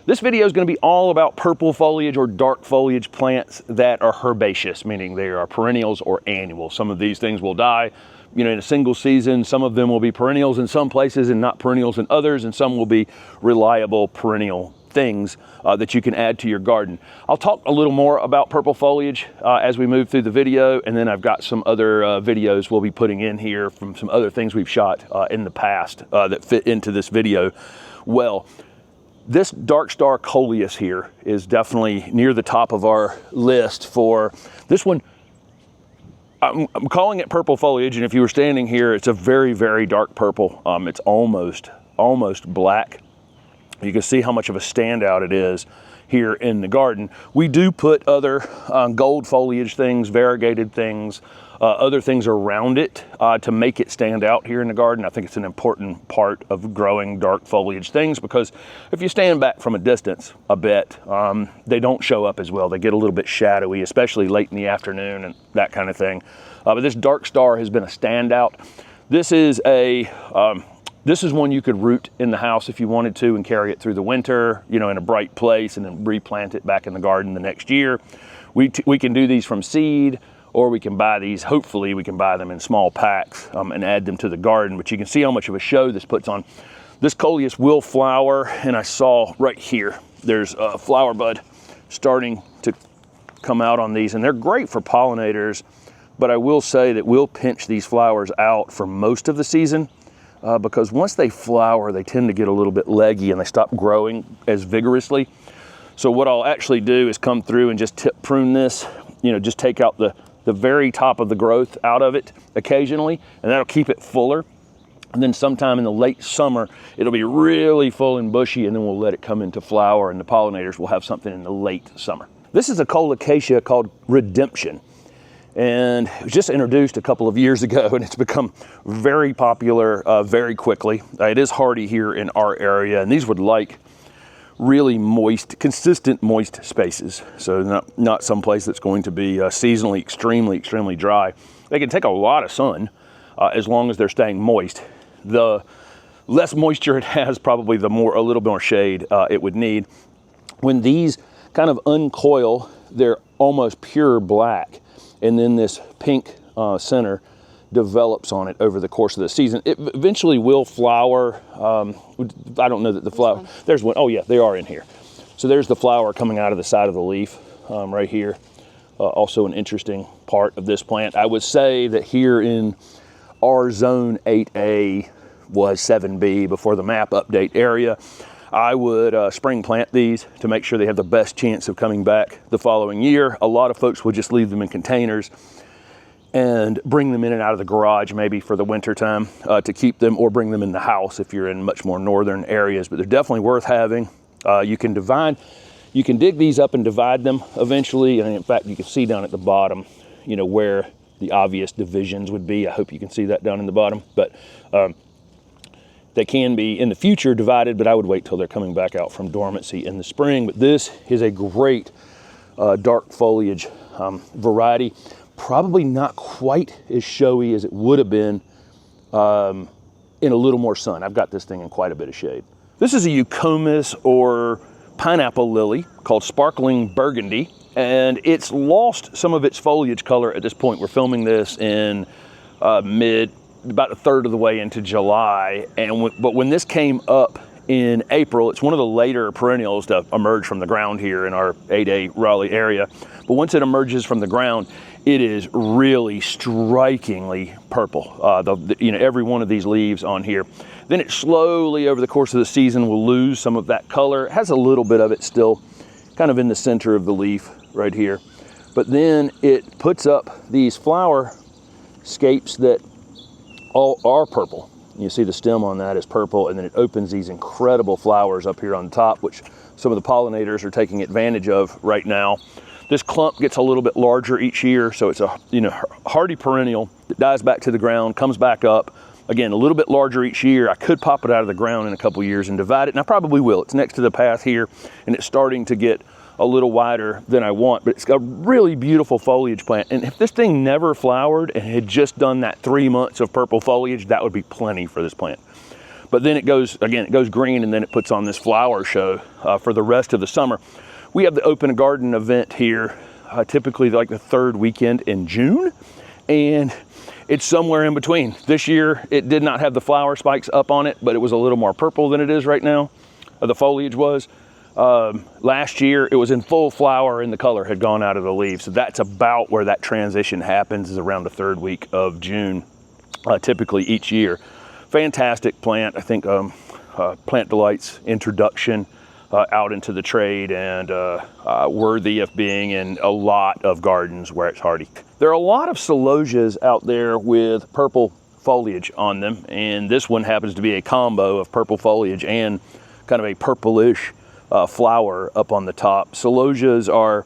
This video is going to be all about purple foliage or dark foliage plants that are herbaceous, meaning they are perennials or annual. Some of these things will die, in a single season. Some of them will be perennials in some places and not perennials in others, and some will be reliable perennial things that you can add to your garden. I'll talk a little more about purple foliage as we move through the video, and then I've got some other videos we'll be putting in here from some other things we've shot in the past that fit into this video well. This dark star coleus here is definitely near the top of our list for this one. I'm calling it purple foliage, and if you were standing here, it's a very, very dark purple. It's almost black. You can see how much of a standout it is here in the garden. We do put other gold foliage things, variegated things, other things around it to make it stand out here in the garden. I think it's an important part of growing dark foliage things, because if you stand back from a distance a bit, they don't show up as well. They get a little bit shadowy, especially late in the afternoon and that kind of thing. But this dark star has been a standout. This is one you could root in the house if you wanted to and carry it through the winter, in a bright place, and then replant it back in the garden the next year. We can do these from seed, or we can buy these. Hopefully we can buy them in small packs and add them to the garden, but you can see how much of a show this puts on. This coleus will flower, and I saw right here, there's a flower bud starting to come out on these, and they're great for pollinators, but I will say that we'll pinch these flowers out for most of the season because once they flower, they tend to get a little bit leggy and they stop growing as vigorously. So what I'll actually do is come through and just prune this, just take out the very top of the growth out of it occasionally, and that'll keep it fuller. And then sometime in the late summer, it'll be really full and bushy, and then we'll let it come into flower, and the pollinators will have something in the late summer. This is a colocasia called Redemption, and it was just introduced a couple of years ago, and it's become very popular very quickly. It is hardy here in our area, and these would like really moist, consistent moist spaces. So not some place that's going to be seasonally extremely dry. They can take a lot of sun as long as they're staying moist. The less moisture it has, probably a little bit more shade it would need. When these kind of uncoil, they're almost pure black, and then this pink center develops on it over the course of the season. It eventually will flower. I don't know that the flower, there's one. Oh yeah, they are in here. So there's the flower coming out of the side of the leaf right here. Also an interesting part of this plant. I would say that here in our zone 8A was 7B before the map update area. I would spring plant these to make sure they have the best chance of coming back the following year. A lot of folks would just leave them in containers and bring them in and out of the garage maybe for the winter time to keep them, or bring them in the house if you're in much more northern areas. But they're definitely worth having. You can dig these up and divide them eventually, and in fact you can see down at the bottom where the obvious divisions would be. I hope you can see that down in the bottom, but they can be in the future divided, but I would wait till they're coming back out from dormancy in the spring. But this is a great dark foliage variety. Probably not quite as showy as it would have been in a little more sun. I've got this thing in quite a bit of shade. This is a Yukcomus or pineapple lily called Sparkling Burgundy, and it's lost some of its foliage color at this point. We're filming this in about a third of the way into July, but when this came up in April, it's one of the later perennials to emerge from the ground here in our 8A Raleigh area. But once it emerges from the ground, it is really strikingly purple. Every one of these leaves on here. Then it slowly, over the course of the season, will lose some of that color. It has a little bit of it still kind of in the center of the leaf right here. But then it puts up these flower scapes that all are purple. You see the stem on that is purple, and then it opens these incredible flowers up here on top, which some of the pollinators are taking advantage of right now. This clump gets a little bit larger each year, so it's a hardy perennial that dies back to the ground, comes back up. Again, a little bit larger each year. I could pop it out of the ground in a couple years and divide it, and I probably will. It's next to the path here, and it's starting to get a little wider than I want, but it's got a really beautiful foliage plant. And if this thing never flowered and had just done that 3 months of purple foliage, that would be plenty for this plant. But then it goes, again, it goes green, and then it puts on this flower show for the rest of the summer. We have the Open Garden event here, typically like the 3rd weekend in June, and it's somewhere in between. This year, it did not have the flower spikes up on it, but it was a little more purple than it is right now. The foliage was. Last year, it was in full flower and the color had gone out of the leaves. So that's about where that transition happens, is around the 3rd week of June, typically each year. Fantastic plant. I think Plant Delight's introduction out into the trade, and worthy of being in a lot of gardens where it's hardy. There are a lot of celosias out there with purple foliage on them, and this one happens to be a combo of purple foliage and kind of a purplish flower up on the top. Celosias are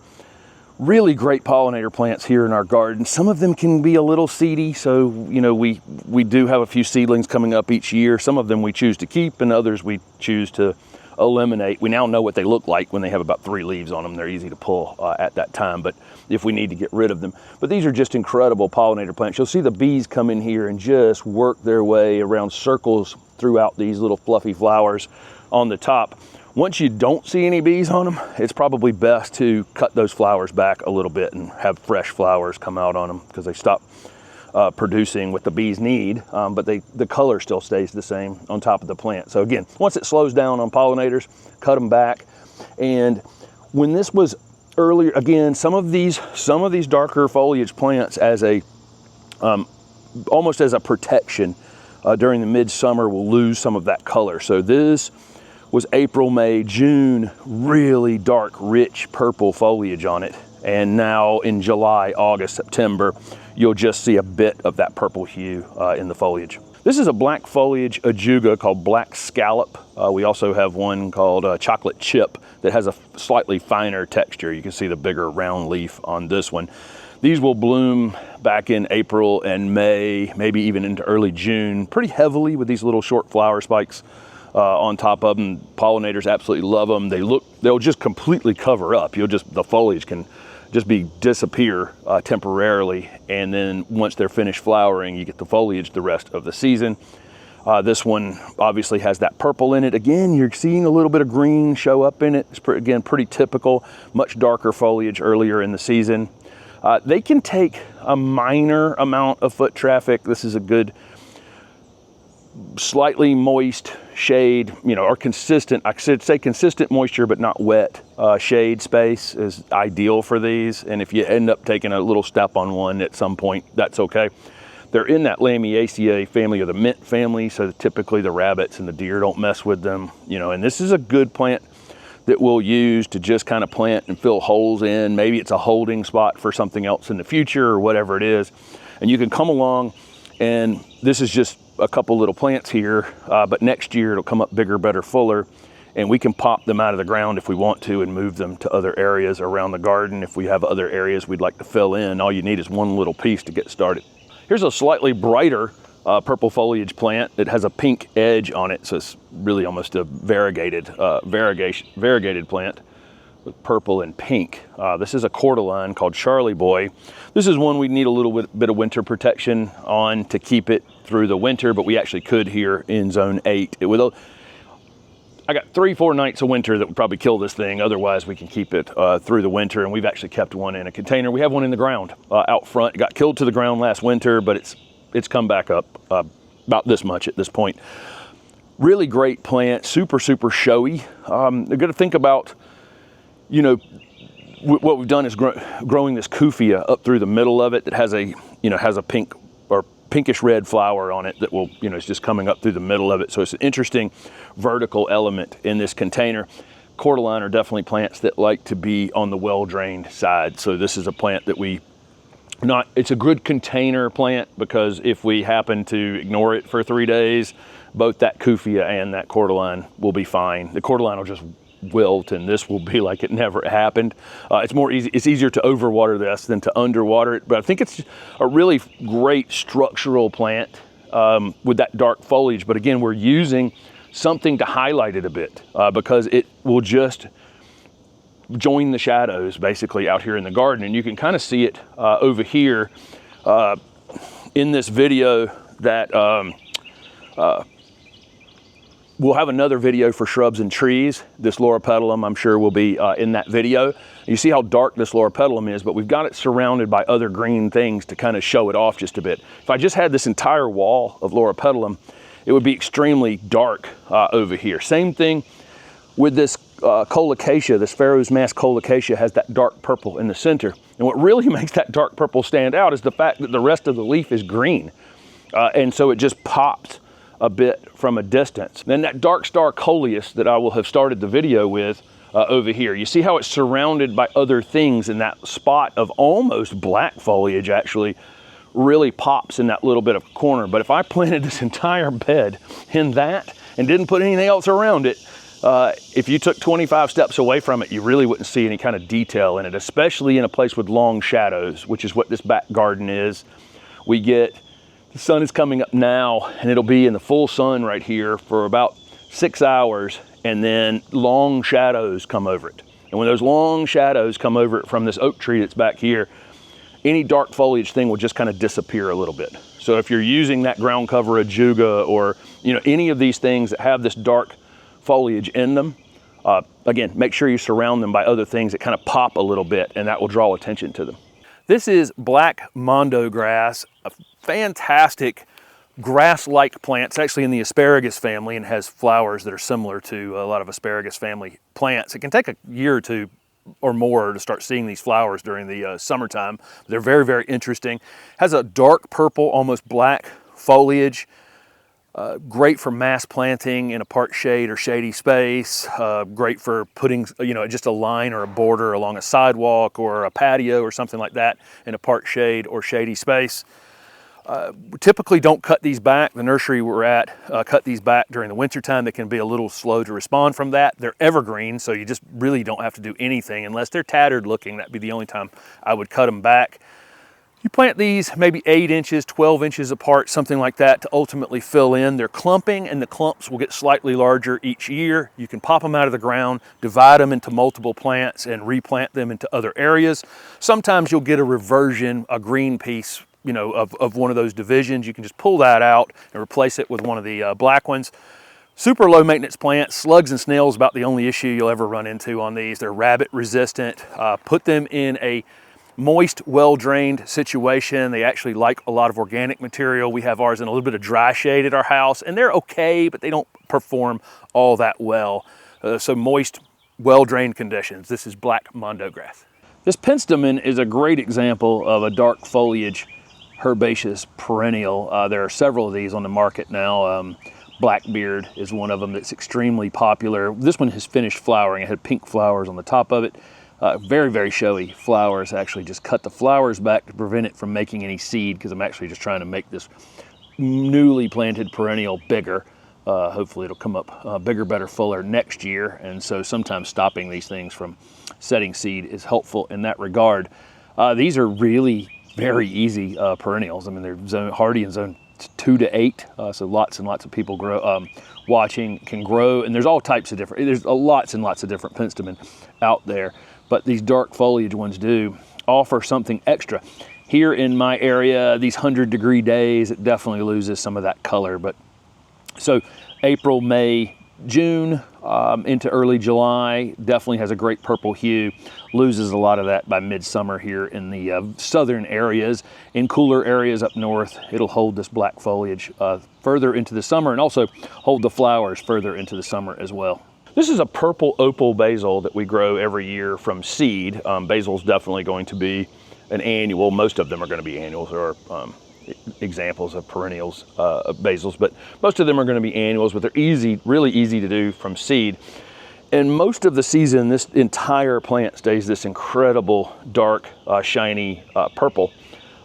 really great pollinator plants here in our garden. Some of them can be a little seedy, so you know we do have a few seedlings coming up each year. Some of them we choose to keep, and others we choose to eliminate. We now know what they look like when they have about 3 leaves on them. They're easy to pull at that time, but if we need to get rid of them. But these are just incredible pollinator plants. You'll see the bees come in here and just work their way around circles throughout these little fluffy flowers on the top. Once you don't see any bees on them, it's probably best to cut those flowers back a little bit and have fresh flowers come out on them, because they stop producing what the bees need, but the color still stays the same on top of the plant. So again, once it slows down on pollinators, cut them back. And when this was earlier, again, some of these darker foliage plants, as a almost as a protection during the midsummer, will lose some of that color. So this was April, May, June, really dark, rich purple foliage on it. And now in July, August, September, you'll just see a bit of that purple hue in the foliage. This is a black foliage ajuga called Black Scallop. We also have one called Chocolate Chip that has a slightly finer texture. You can see the bigger round leaf on this one. These will bloom back in April and May, maybe even into early June, pretty heavily with these little short flower spikes on top of them. Pollinators absolutely love them. They'll just completely cover up. The foliage can just disappear temporarily, and then once they're finished flowering, you get the foliage the rest of the season. This one obviously has that purple in it. Again, you're seeing a little bit of green show up in it. It's again pretty typical. Much darker foliage earlier in the season. They can take a minor amount of foot traffic. This is a good slightly moist shade, or consistent, I should say consistent moisture but not wet shade space is ideal for these. And if you end up taking a little step on one at some point, that's okay. They're in that Lamiaceae family, or the mint family, so typically the rabbits and the deer don't mess with them, and this is a good plant that we'll use to just kind of plant and fill holes in. Maybe it's a holding spot for something else in the future or whatever it is. And you can come along, and this is just a couple little plants here, but next year it'll come up bigger, better, fuller, and we can pop them out of the ground if we want to and move them to other areas around the garden. If we have other areas we'd like to fill in, all you need is one little piece to get started. Here's a slightly brighter purple foliage plant. It has a pink edge on it, so it's really almost a variegated plant with purple and pink. This is a Cordaline called Charlie Boy. This is one we need a little bit of winter protection on to keep it through the winter, but we actually could here in zone 8. I got 3-4 nights of winter that would probably kill this thing. Otherwise we can keep it through the winter, and we've actually kept one in a container. We have one in the ground out front. It got killed to the ground last winter, but it's come back up about this much at this point. Really great plant, super showy. You're gonna think about, what we've done is growing this Kufia up through the middle of it that has a pink or pinkish red flower on it that will, it's just coming up through the middle of it. So it's an interesting vertical element in this container. Cordaline are definitely plants that like to be on the well-drained side. So this is a plant that it's a good container plant, because if we happen to ignore it for 3 days, both that Kufia and that Cordaline will be fine. The Cordaline will just wilt, and this will be like it never happened. It's easier to overwater this than to underwater it, but I think it's a really great structural plant with that dark foliage. But again, we're using something to highlight it a bit because it will just join the shadows basically out here in the garden. And you can kind of see it over here in this video that We'll have another video for shrubs and trees. This Loropetalum, I'm sure, will be in that video. You see how dark this Loropetalum is, but we've got it surrounded by other green things to kind of show it off just a bit. If I just had this entire wall of Loropetalum, it would be extremely dark over here. Same thing with this Colocasia. This Pharaoh's Mask Colocasia has that dark purple in the center. And what really makes that dark purple stand out is the fact that the rest of the leaf is green. And so it just pops a bit from a distance. Then that dark star coleus that I will have started the video with over here. You see how it's surrounded by other things, and that spot of almost black foliage actually really pops in that little bit of corner. But if I planted this entire bed in that and didn't put anything else around it, if you took 25 steps away from it, you really wouldn't see any kind of detail in it, especially in a place with long shadows, which is what this back garden is. The sun is coming up now, and it'll be in the full sun right here for about 6 hours, and then long shadows come over it. And when those long shadows come over it from this oak tree that's back here, any dark foliage thing will just kind of disappear a little bit. So if you're using that ground cover ajuga, or any of these things that have this dark foliage in them, again, make sure you surround them by other things that kind of pop a little bit, and that will draw attention to them. This is black Mondo grass, a fantastic grass-like plant. It's actually in the asparagus family and has flowers that are similar to a lot of asparagus family plants. It can take a year or two or more to start seeing these flowers during the summertime. They're very, very interesting. Has a dark purple, almost black foliage. Great for mass planting in a part shade or shady space. Great for putting, just a line or a border along a sidewalk or a patio or something like that in a part shade or shady space. We typically don't cut these back. The nursery we're at cut these back during the winter time. They can be a little slow to respond from that. They're evergreen, so you just really don't have to do anything unless they're tattered looking. That'd be the only time I would cut them back. You plant these maybe 8 inches, 12 inches apart, something like that, to ultimately fill in. They're clumping, and the clumps will get slightly larger each year. You can pop them out of the ground, divide them into multiple plants, and replant them into other areas. Sometimes you'll get a reversion, a green piece, of one of those divisions. You can just pull that out and replace it with one of the black ones. Super low maintenance plants. Slugs and snails about the only issue you'll ever run into on these. They're rabbit resistant. Put them in a moist, well-drained situation. They actually like a lot of organic material. We have ours in a little bit of dry shade at our house, and they're okay, but they don't perform all that well. So moist, well-drained conditions. This is black Mondo grass. This penstemon is a great example of a dark foliage herbaceous perennial. There are several of these on the market now. Blackbeard is one of them that's extremely popular. This one has finished flowering. It had pink flowers on the top of it. Very, very showy flowers. Actually just cut the flowers back to prevent it from making any seed, because I'm actually just trying to make this newly planted perennial bigger. Hopefully it'll come up bigger, better, fuller next year. And so sometimes stopping these things from setting seed is helpful in that regard. These are really very easy perennials. I mean, they're hardy in zone 2 to 8, so lots and lots of people watching can grow, and there's all types of different, there's lots and lots of different penstemon out there, but these dark foliage ones do offer something extra. Here in my area, these 100-degree days, it definitely loses some of that color. But so April, May, June into early July definitely has a great purple hue. Loses a lot of that by midsummer here in the southern areas. In cooler areas up north, it'll hold this black foliage further into the summer, and also hold the flowers further into the summer as well. This is a purple opal basil that we grow every year from seed. Basil's definitely going to be an annual. Most of them are going to be annuals, or examples of perennials, basils, but most of them are going to be annuals, but they're easy, really easy to do from seed. And most of the season, this entire plant stays this incredible dark, shiny purple.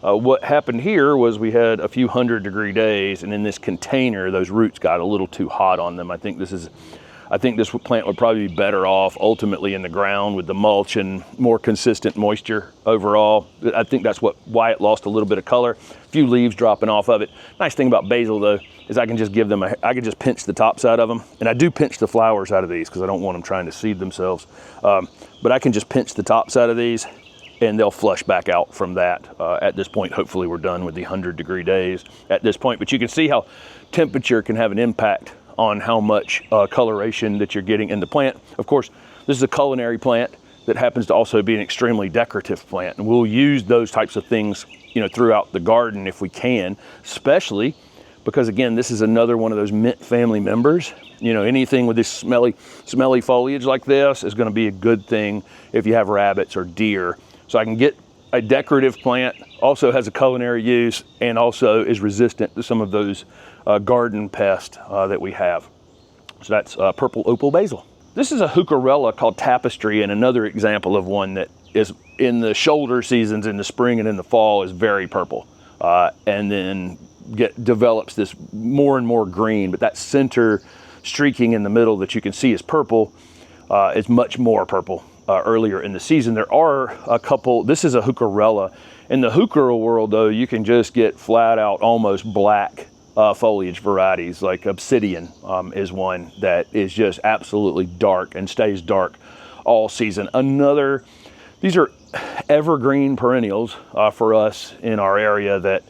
What happened here was we had a few 100-degree days, and in this container, those roots got a little too hot on them. I think this plant would probably be better off ultimately in the ground with the mulch and more consistent moisture overall. I think that's why it lost a little bit of color. A few leaves dropping off of it. Nice thing about basil though is I can just give them I can just pinch the top side of them, and I do pinch the flowers out of these because I don't want them trying to seed themselves. But I can just pinch the top side of these, and they'll flush back out from that. At this point, hopefully we're done with the 100-degree days at this point. But you can see how temperature can have an impact on how much coloration that you're getting in the plant. Of course, this is a culinary plant that happens to also be an extremely decorative plant, and we'll use those types of things, you know, throughout the garden if we can, especially because, again, this is another one of those mint family members. You know, anything with this smelly foliage like this is going to be a good thing if you have rabbits or deer. So I can get a decorative plant, also has a culinary use, and also is resistant to some of those garden pests that we have. So that's purple opal basil. This is a Hookerella called Tapestry, and another example of one that is in the shoulder seasons in the spring and in the fall is very purple, and then develops this more and more green, but that center streaking in the middle that you can see is purple is much more purple earlier in the season. There are a couple, this is a Hookerella. In the Hookerella world though, you can just get flat out almost black foliage varieties, like Obsidian is one that is just absolutely dark and stays dark all season. These are evergreen perennials for us in our area that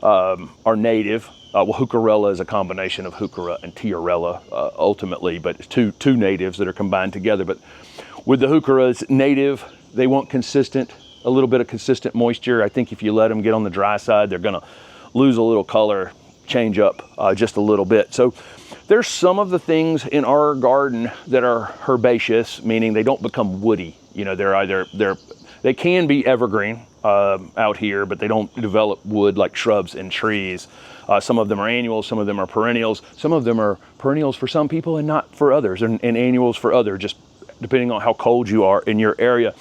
are native. Well, Hookerella is a combination of Hookerella and Tiarella ultimately, but it's two natives that are combined together. But with the Hookerellas native, they want a little bit of consistent moisture. I think if you let them get on the dry side, they're gonna lose a little color, change up just a little bit. So there's some of the things in our garden that are herbaceous, meaning they don't become woody. You know, they can be evergreen out here, but they don't develop wood like shrubs and trees. Some of them are annuals, some of them are perennials. Some of them are perennials for some people and not for others, and annuals for others, just depending on how cold you are in your area.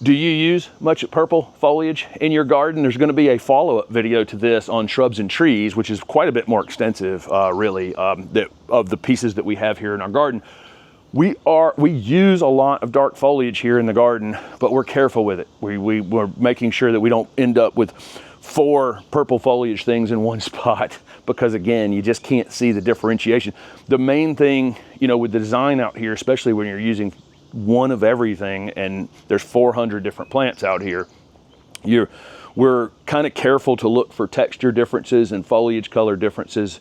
Do you use much purple foliage in your garden? There's going to be a follow-up video to this on shrubs and trees, which is quite a bit more extensive, really, of the pieces that we have here in our garden. We use a lot of dark foliage here in the garden, but we're careful with it. We're making sure that we don't end up with 4 purple foliage things in one spot, because again, you just can't see the differentiation. The main thing, you know, with the design out here, especially when you're using one of everything and there's 400 different plants out here, we're kind of careful to look for texture differences and foliage color differences,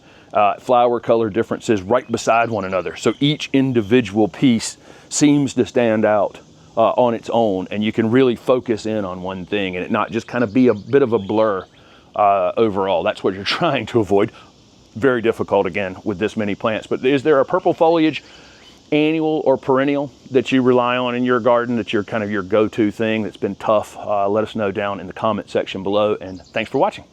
flower color differences right beside one another. So each individual piece seems to stand out on its own, and you can really focus in on one thing and it not just kind of be a bit of a blur overall. That's what you're trying to avoid. Very difficult, again, with this many plants. But is there a purple foliage annual or perennial that you rely on in your garden, that's your kind of your go-to thing that's been tough? Let us know down in the comment section below, and thanks for watching.